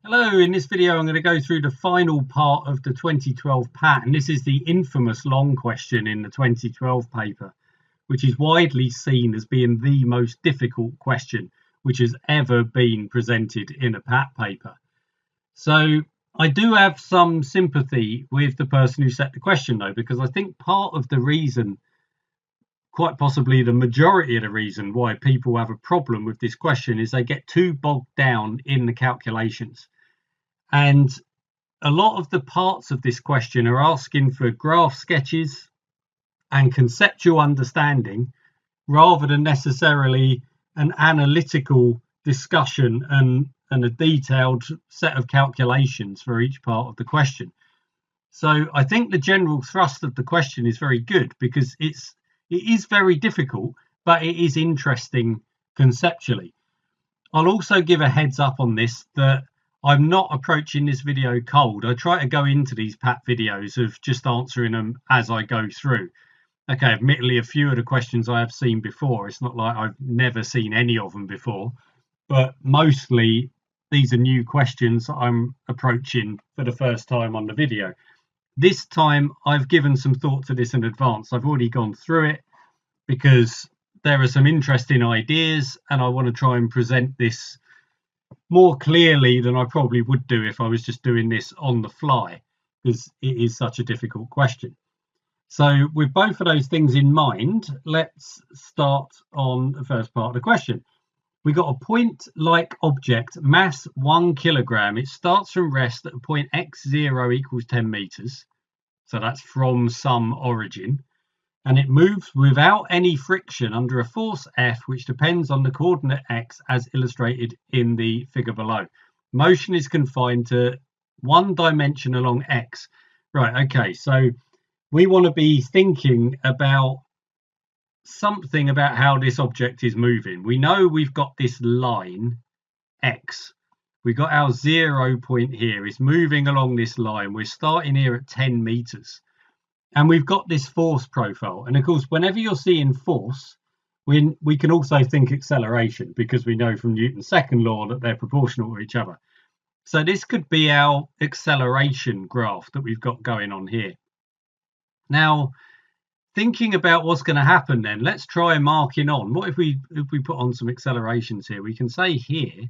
Hello, in this video I'm going to go through the final part of the 2012 pattern. This is the infamous long question in the 2012 paper, which is widely seen as being the most difficult question which has ever been presented in a PAT paper. So I do have some sympathy with the person who set the question though, because I think part of the reason, quite possibly the majority of the reason why people have a problem with this question is they get too bogged down in the calculations. And a lot of the parts of this question are asking for graph sketches and conceptual understanding rather than necessarily an analytical discussion and a detailed set of calculations for each part of the question. So I think the general thrust of the question is very good because it is very difficult, but it is interesting conceptually. I'll also give a heads up on this that I'm not approaching this video cold. I try to go into these PAT videos of just answering them as I go through. Okay, admittedly, a few of the questions I have seen before. It's not like I've never seen any of them before, but mostly these are new questions I'm approaching for the first time on the video. This time I've given some thought to this in advance. I've already gone through it because there are some interesting ideas and I want to try and present this more clearly than I probably would do if I was just doing this on the fly, because it is such a difficult question. So with both of those things in mind, let's start on the first part of the question. We got a point-like object, mass 1 kilogram. It starts from rest at a point x0 equals 10 meters. So that's from some origin. And it moves without any friction under a force F, which depends on the coordinate x as illustrated in the figure below. Motion is confined to one dimension along x. Right, okay, so we want to be thinking about something about how this object is moving. We know we've got this line x. We've got our 0 point here. It's moving along this line. We're starting here at 10 meters. And we've got this force profile. And of course, whenever you're seeing force, we can also think acceleration because we know from Newton's second law that they're proportional to each other. So this could be our acceleration graph that we've got going on here. Now, thinking about what's going to happen then, let's try marking on. What if we put on some accelerations here? We can say here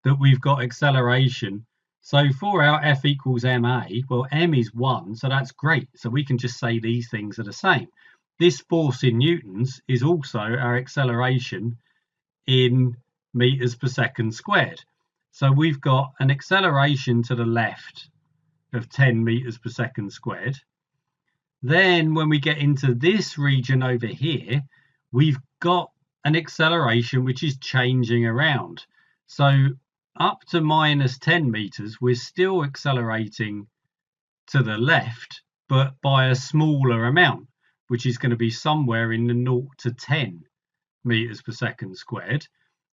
that we've got acceleration. So for our F equals ma, well, m is 1, so that's great. So we can just say these things are the same. This force in newtons is also our acceleration in meters per second squared. So we've got an acceleration to the left of 10 meters per second squared. Then when we get into this region over here, we've got an acceleration which is changing around. So up to minus 10 meters, we're still accelerating to the left, but by a smaller amount, which is going to be somewhere in the 0 to 10 meters per second squared.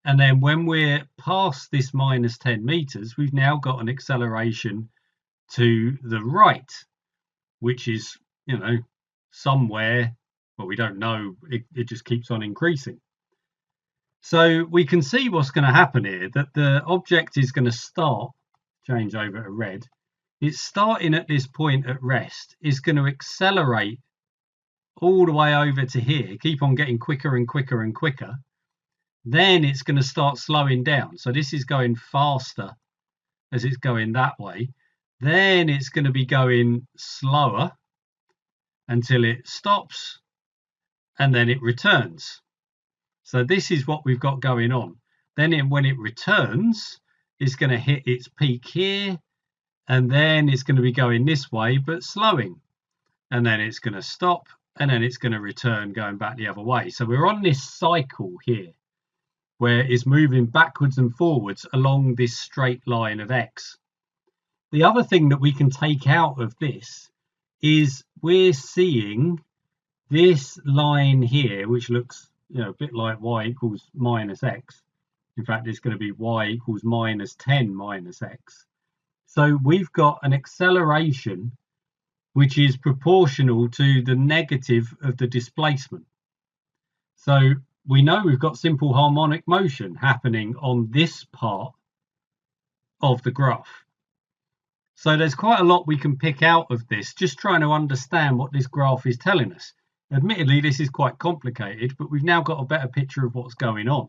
And then when we're past this minus 10 meters, we've now got an acceleration to the right, which is, you know, somewhere, well, we don't know, it just keeps on increasing. So we can see what's going to happen here, that the object is going to start, change over to red, it's starting at this point at rest, is going to accelerate all the way over to here, keep on getting quicker and quicker and quicker. Then it's going to start slowing down. So this is going faster as it's going that way. Then it's going to be going slower until it stops and then it returns. So this is what we've got going on. Then when it returns, it's going to hit its peak here, and then it's going to be going this way, but slowing. And then it's going to stop, and then it's going to return going back the other way. So we're on this cycle here, where it's moving backwards and forwards along this straight line of x. The other thing that we can take out of this is we're seeing this line here, which looks, you know, a bit like y equals minus x. In fact, it's going to be y equals minus 10 minus x. So we've got an acceleration which is proportional to the negative of the displacement. So we know we've got simple harmonic motion happening on this part of the graph. So there's quite a lot we can pick out of this, just trying to understand what this graph is telling us. Admittedly, this is quite complicated, but we've now got a better picture of what's going on.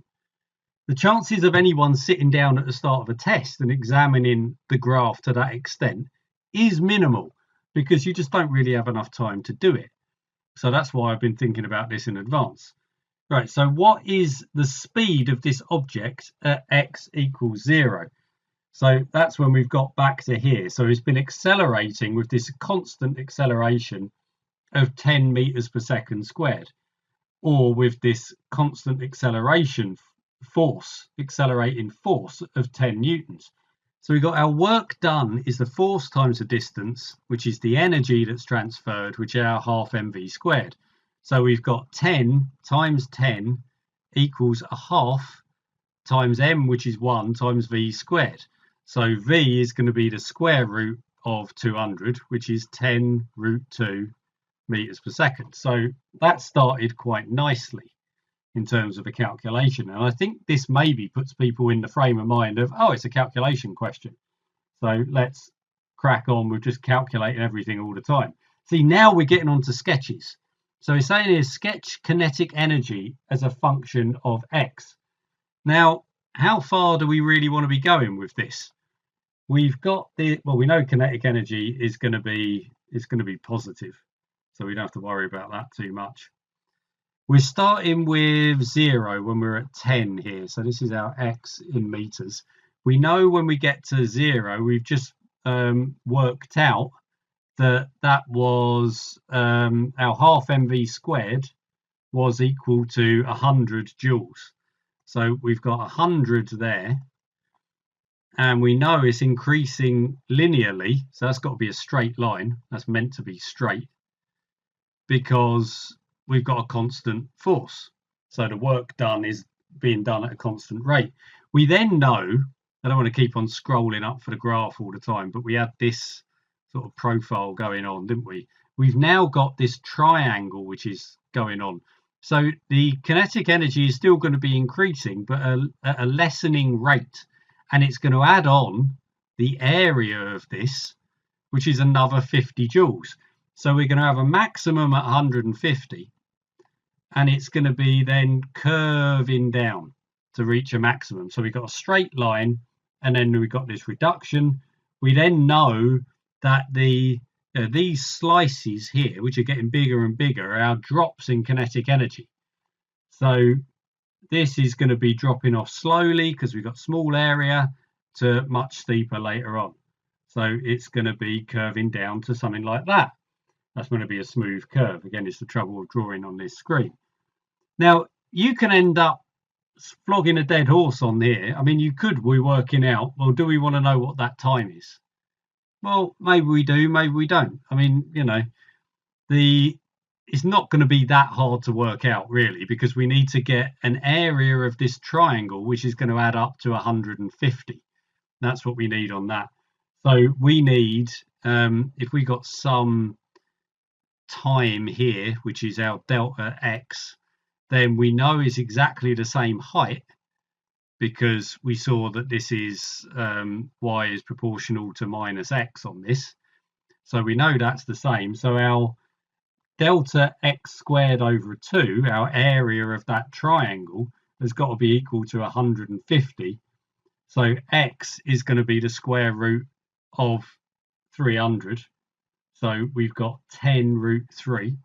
The chances of anyone sitting down at the start of a test and examining the graph to that extent is minimal, because you just don't really have enough time to do it. So that's why I've been thinking about this in advance. Right, so what is the speed of this object at x equals 0? So that's when we've got back to here. So it's been accelerating with this constant acceleration of 10 meters per second squared, or with this constant acceleration force, accelerating force of 10 newtons. So we've got our work done is the force times the distance, which is the energy that's transferred, which is our half mv squared. So we've got 10 times 10 equals a half times m, which is 1, times v squared. So v is going to be the square root of 200, which is 10 root 2 meters per second. So that started quite nicely in terms of a calculation. And I think this maybe puts people in the frame of mind of, oh, it's a calculation question, so let's crack on with just calculating everything all the time. See, now we're getting on to sketches. So it's saying here, sketch kinetic energy as a function of x. Now, how far do we really want to be going with this? We've got the, well, we know kinetic energy is going to be positive, so we don't have to worry about that too much. We're starting with 0 when we're at 10 here. So this is our x in meters. We know when we get to 0, we've just worked out that that was our half mv squared was equal to 100 joules. So we've got 100 there. And we know it's increasing linearly. So that's got to be a straight line. That's meant to be straight, because we've got a constant force. So the work done is being done at a constant rate. We then know, I don't want to keep on scrolling up for the graph all the time, but we had this sort of profile going on, didn't we? We've now got this triangle which is going on. So the kinetic energy is still going to be increasing, but at a lessening rate. And it's going to add on the area of this, which is another 50 joules. So we're going to have a maximum at 150. And it's going to be then curving down to reach a maximum. So we've got a straight line, and then we've got this reduction. We then know that these slices here, which are getting bigger and bigger, are our drops in kinetic energy. So this is going to be dropping off slowly because we've got small area to much steeper later on. So it's going to be curving down to something like that. That's going to be a smooth curve. Again, it's the trouble of drawing on this screen. Now, you can end up flogging a dead horse on here. I mean, you could be working out, well, do we want to know what that time is? Well, maybe we do, maybe we don't. I mean, you know, it's not going to be that hard to work out, really, because we need to get an area of this triangle, which is going to add up to 150. That's what we need on that. So we need, if we got some time here, which is our delta x, then we know it's exactly the same height, because we saw that this is y is proportional to minus x on this. So we know that's the same. So our delta x squared over 2, our area of that triangle, has got to be equal to 150. So x is going to be the square root of 300. So we've got 10 root 3.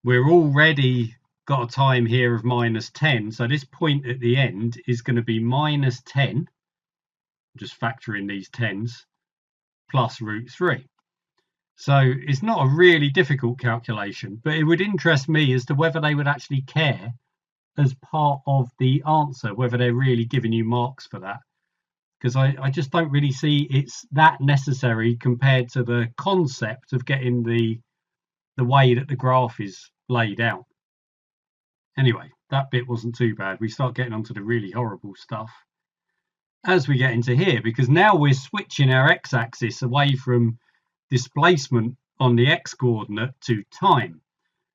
We're already got a time here of minus 10. So this point at the end is going to be minus 10. Just factoring these 10s plus root 3. So it's not a really difficult calculation, but it would interest me as to whether they would actually care as part of the answer, whether they're really giving you marks for that. Because I just don't really see it's that necessary compared to the concept of getting the way that the graph is laid out. Anyway, that bit wasn't too bad. We start getting onto the really horrible stuff as we get into here, because now we're switching our x-axis away from displacement on the x-coordinate to time.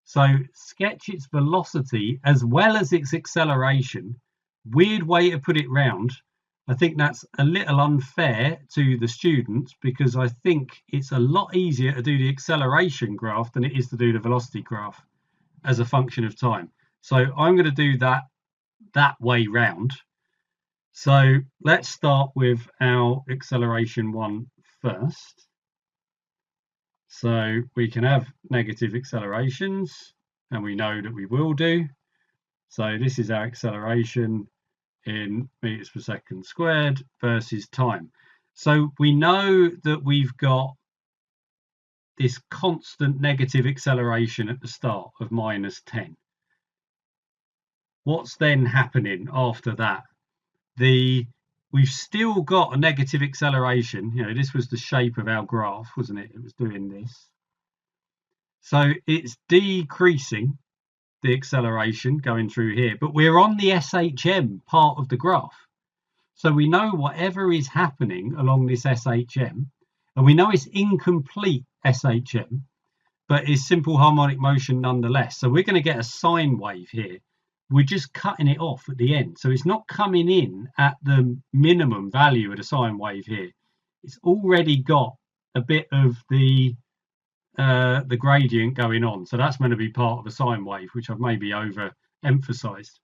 So sketch its velocity as well as its acceleration. Weird way to put it round. I think that's a little unfair to the students, because I think it's a lot easier to do the acceleration graph than it is to do the velocity graph as a function of time. So I'm going to do that way round. So let's start with our acceleration one first. So we can have negative accelerations, and we know that we will do. So this is our acceleration in meters per second squared versus time. So we know that we've got this constant negative acceleration at the start of -10. What's then happening after that? We've still got a negative acceleration. You know, this was the shape of our graph, wasn't it? It was doing this. So it's decreasing the acceleration going through here, but we're on the SHM part of the graph. So we know whatever is happening along this SHM, and we know it's incomplete SHM, but it's simple harmonic motion nonetheless. So we're going to get a sine wave here. We're just cutting it off at the end. So it's not coming in at the minimum value of the sine wave here. It's already got a bit of the gradient going on. So that's going to be part of a sine wave, which I've maybe overemphasized.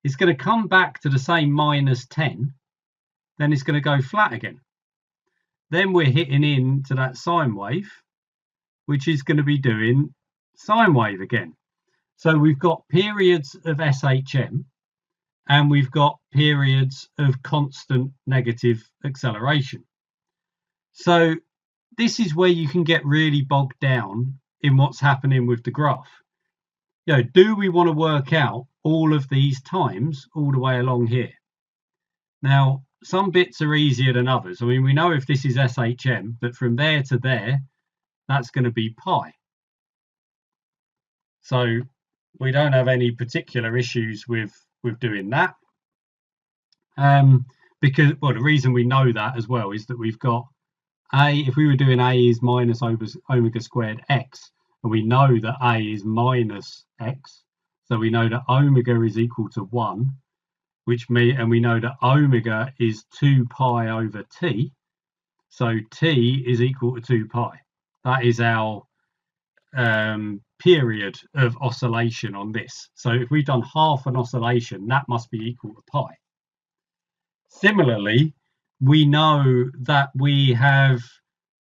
It's going to come back to the same -10. Then it's going to go flat again. Then we're hitting into that sine wave, which is going to be doing sine wave again. So we've got periods of SHM, and we've got periods of constant negative acceleration. So this is where you can get really bogged down in what's happening with the graph. You know, do we want to work out all of these times all the way along here? Now, some bits are easier than others. I mean, we know if this is SHM, that from there to there, that's going to be pi. So we don't have any particular issues with doing that. Because, well, the reason we know that as well is that we've got A, if we were doing A is minus omega squared x, and we know that A is minus x, so we know that omega is equal to 1, and we know that omega is 2 pi over t, so t is equal to 2 pi. That is our period of oscillation on this. So if we've done half an oscillation, that must be equal to pi. Similarly, we know that we have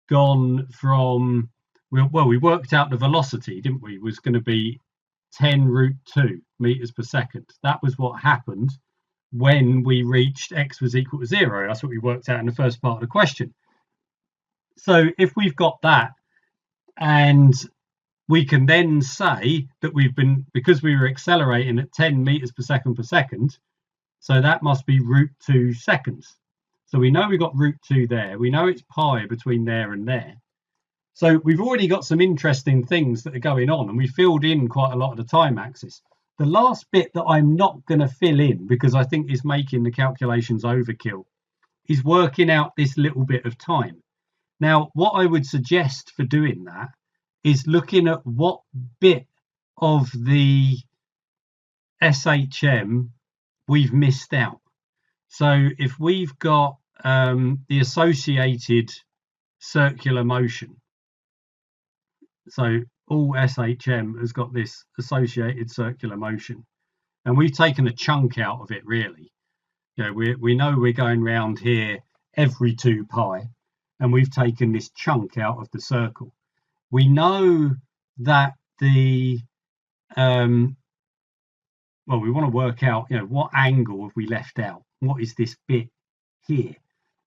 gone from, well, we worked out the velocity, didn't we? Was going to be 10√2 meters per second. That was what happened when we reached x was equal to 0. That's what we worked out in the first part of the question. So if we've got that, and we can then say that because we were accelerating at 10 meters per second, so that must be √2 seconds. So we know we've got √2 there. We know it's pi between there and there. So we've already got some interesting things that are going on, and we filled in quite a lot of the time axis. The last bit that I'm not going to fill in, because I think is making the calculations overkill, is working out this little bit of time. Now, what I would suggest for doing that is looking at what bit of the SHM we've missed out. So if we've got the associated circular motion, so all SHM has got this associated circular motion, and we've taken a chunk out of it, really. You know, we know we're going round here every 2 pi, and we've taken this chunk out of the circle. We know that we want to work out, you know, what angle have we left out? What is this bit here?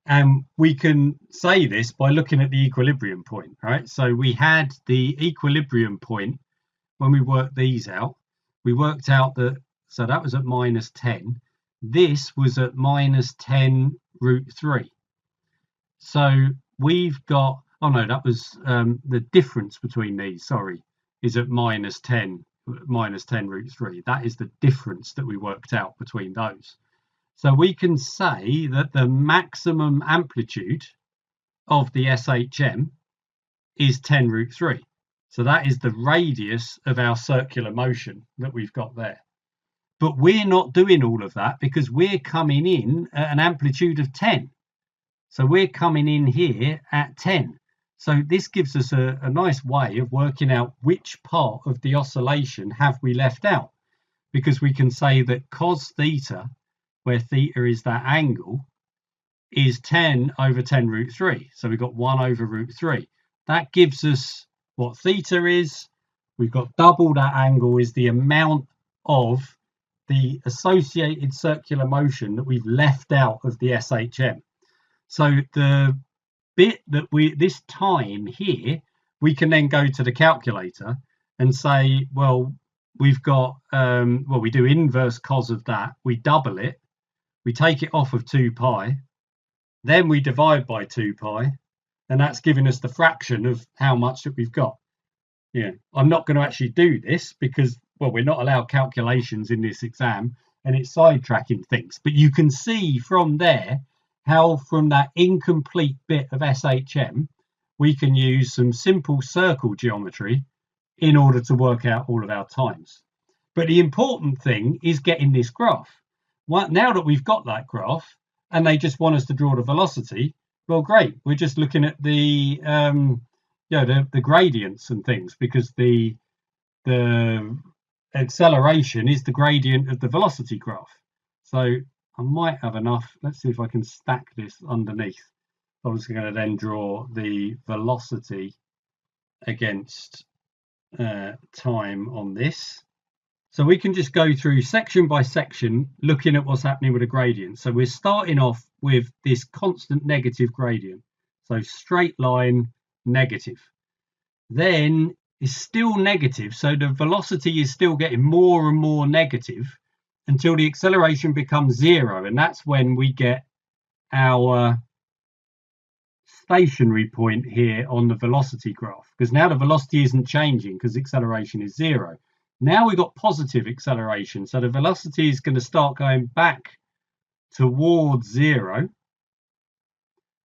And we can say this by looking at the equilibrium point, right? So we had the equilibrium point when we worked these out. We worked out that, so that was at -10. This was at -10√3. So we've got, oh no, that was the difference between these, sorry, is at -10√3. That is the difference that we worked out between those. So we can say that the maximum amplitude of the SHM is 10√3. So that is the radius of our circular motion that we've got there. But we're not doing all of that because we're coming in at an amplitude of 10. So we're coming in here at 10. So this gives us a nice way of working out which part of the oscillation have we left out, because we can say that cos theta, where theta is that angle, is 10 over 10 root 3. So we've got 1 over root 3. That gives us what theta is. We've got double that angle is the amount of the associated circular motion that we've left out of the SHM. So the bit that this time here, we can then go to the calculator and say, well, we've got, we do inverse cos of that. We double it. We take it off of 2 pi. Then we divide by 2 pi. And that's giving us the fraction of how much that we've got. Yeah, I'm not going to actually do this because, well, we're not allowed calculations in this exam and it's sidetracking things. But you can see from there how from that incomplete bit of SHM, we can use some simple circle geometry in order to work out all of our times. But the important thing is getting this graph. Well, now that we've got that graph and they just want us to draw the velocity, well, great. We're just looking at the gradients and things, because the acceleration is the gradient of the velocity graph. So I might have enough. Let's see if I can stack this underneath. I'm just going to then draw the velocity against time on this. So we can just go through section by section looking at what's happening with a gradient. So we're starting off with this constant negative gradient. So straight line, negative. Then it's still negative. So the velocity is still getting more and more negative until the acceleration becomes 0. And that's when we get our stationary point here on the velocity graph, because now the velocity isn't changing because acceleration is 0. Now we've got positive acceleration, so the velocity is going to start going back towards 0,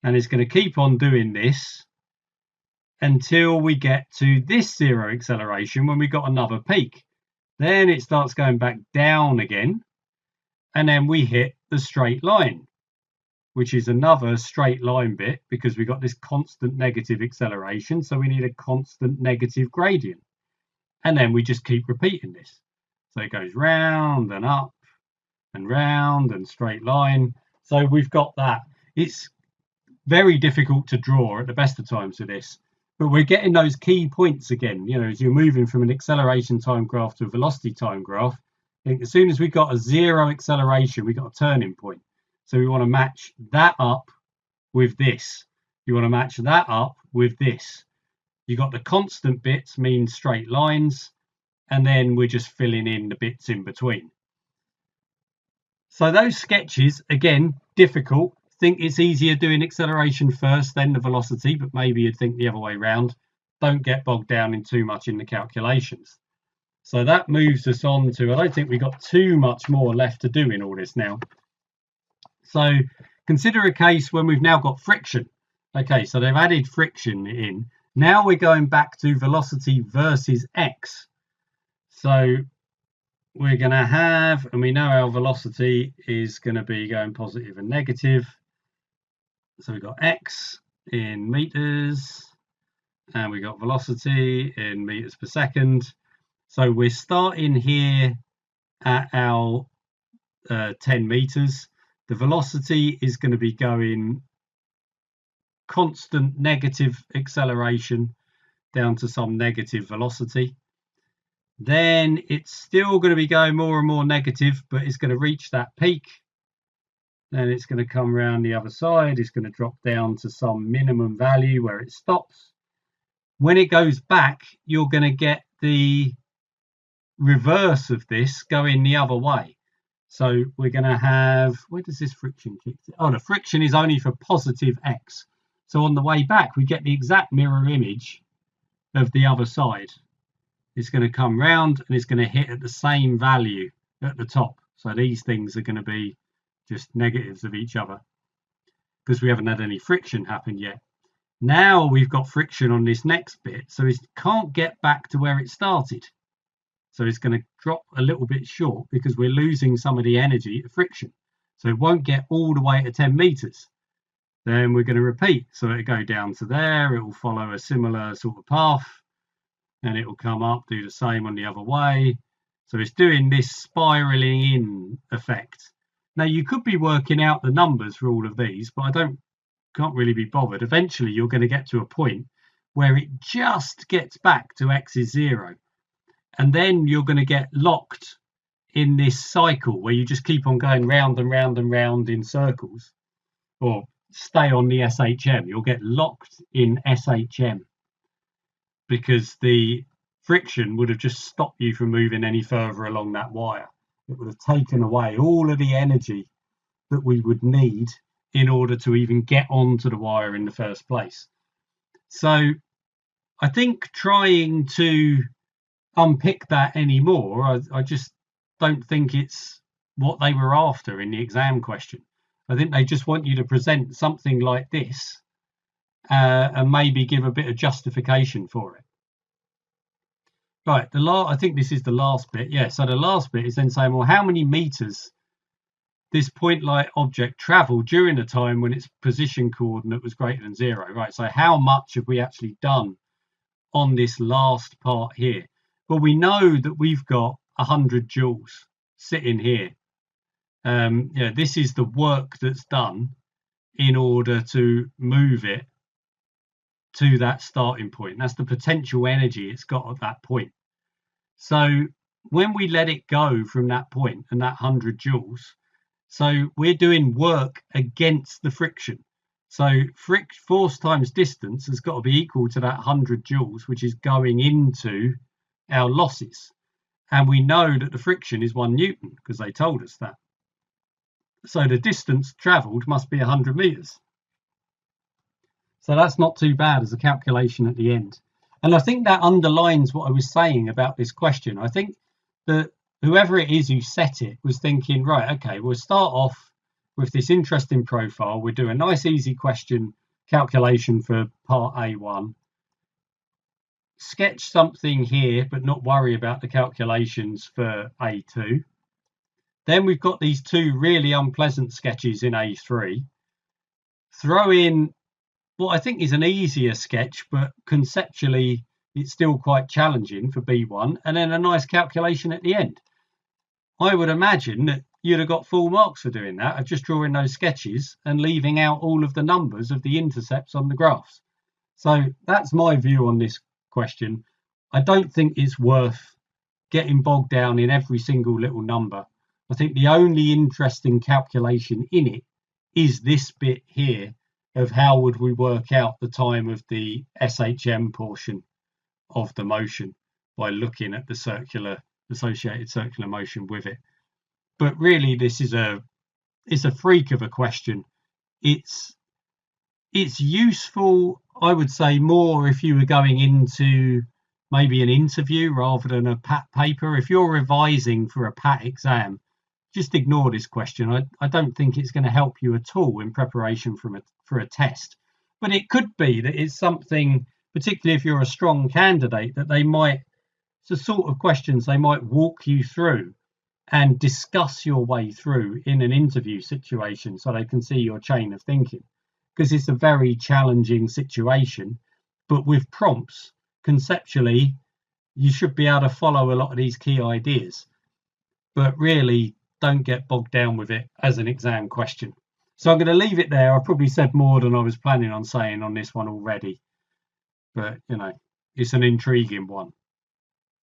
and it's going to keep on doing this until we get to this 0 acceleration when we got another peak. Then it starts going back down again, and then we hit the straight line, which is another straight line bit because we got this constant negative acceleration, so we need a constant negative gradient. And then we just keep repeating this. So it goes round and up and round and straight line. So we've got that. It's very difficult to draw at the best of times with this, but we're getting those key points again. You know, as you're moving from an acceleration time graph to a velocity time graph, I think as soon as we got a 0 acceleration, we got a turning point. So we want to match that up with this. You want to match that up with this. You got the constant bits mean straight lines, and then we're just filling in the bits in between. So those sketches, again, difficult. Think it's easier doing acceleration first, then the velocity, but maybe you'd think the other way around. Don't get bogged down in too much in the calculations. So that moves us on to, I don't think we've got too much more left to do in all this now. So consider a case when we've now got friction. Okay, so they've added friction in. Now we're going back to velocity versus x. So we're going to have, and we know our velocity is going to be going positive and negative. So we've got x in meters, and we got velocity in meters per second. So we're starting here at our 10 meters. The velocity is going to be going constant negative acceleration down to some negative velocity. Then it's still going to be going more and more negative, but it's going to reach that peak. Then it's going to come around the other side. It's going to drop down to some minimum value where it stops. When it goes back, you're going to get the reverse of this going the other way. So we're going to have, where does this friction kick to? Oh, the friction is only for positive x. So on the way back, we get the exact mirror image of the other side. It's going to come round and it's going to hit at the same value at the top. So these things are going to be just negatives of each other because we haven't had any friction happen yet. Now we've got friction on this next bit, so it can't get back to where it started. So it's going to drop a little bit short because we're losing some of the energy to friction. So it won't get all the way to 10 meters. Then we're going to repeat. So it'll go down to there. It will follow a similar sort of path. And it will come up, do the same on the other way. So it's doing this spiraling in effect. Now you could be working out the numbers for all of these, but can't really be bothered. Eventually you're going to get to a point where it just gets back to x is 0. And then you're going to get locked in this cycle where you just keep on going round and round and round in circles, or stay on the SHM. You'll get locked in SHM because the friction would have just stopped you from moving any further along that wire. It would have taken away all of the energy that we would need in order to even get onto the wire in the first place. So I think trying to unpick that anymore, I just don't think it's what they were after in the exam question. I think they just want you to present something like this and maybe give a bit of justification for it. Right, I think this is the last bit. Yeah, so the last bit is then saying, well, how many meters this point-light object traveled during the time when its position coordinate was greater than 0? Right, so how much have we actually done on this last part here? Well, we know that we've got 100 joules sitting here. Yeah, this is the work that's done in order to move it to that starting point. That's the potential energy it's got at that point. So when we let it go from that point and that 100 joules, so we're doing work against the friction. So force times distance has got to be equal to that 100 joules, which is going into our losses. And we know that the friction is 1 Newton because they told us that. So the distance travelled must be 100 meters. So that's not too bad as a calculation at the end. And I think that underlines what I was saying about this question. I think that whoever it is who set it was thinking, right, okay, we'll start off with this interesting profile. We'll do a nice easy question calculation for part A1. Sketch something here, but not worry about the calculations for A2. Then we've got these two really unpleasant sketches in A3. Throw in what I think is an easier sketch, but conceptually it's still quite challenging for B1, and then a nice calculation at the end. I would imagine that you'd have got full marks for doing that, of just drawing those sketches and leaving out all of the numbers of the intercepts on the graphs. So that's my view on this question. I don't think it's worth getting bogged down in every single little number. I think the only interesting calculation in it is this bit here of how would we work out the time of the SHM portion of the motion by looking at the associated circular motion with it. But really, this is it's a freak of a question. It's useful, I would say, more if you were going into maybe an interview rather than a PAT paper. If you're revising for a PAT exam, just ignore this question. I don't think it's going to help you at all in preparation for a test. But it could be that it's something, particularly if you're a strong candidate, that it's the sort of questions they might walk you through and discuss your way through in an interview situation so they can see your chain of thinking. Because it's a very challenging situation, but with prompts, conceptually, you should be able to follow a lot of these key ideas. But really, don't get bogged down with it as an exam question. So I'm going to leave it there. I've probably said more than I was planning on saying on this one already. But, you know, it's an intriguing one.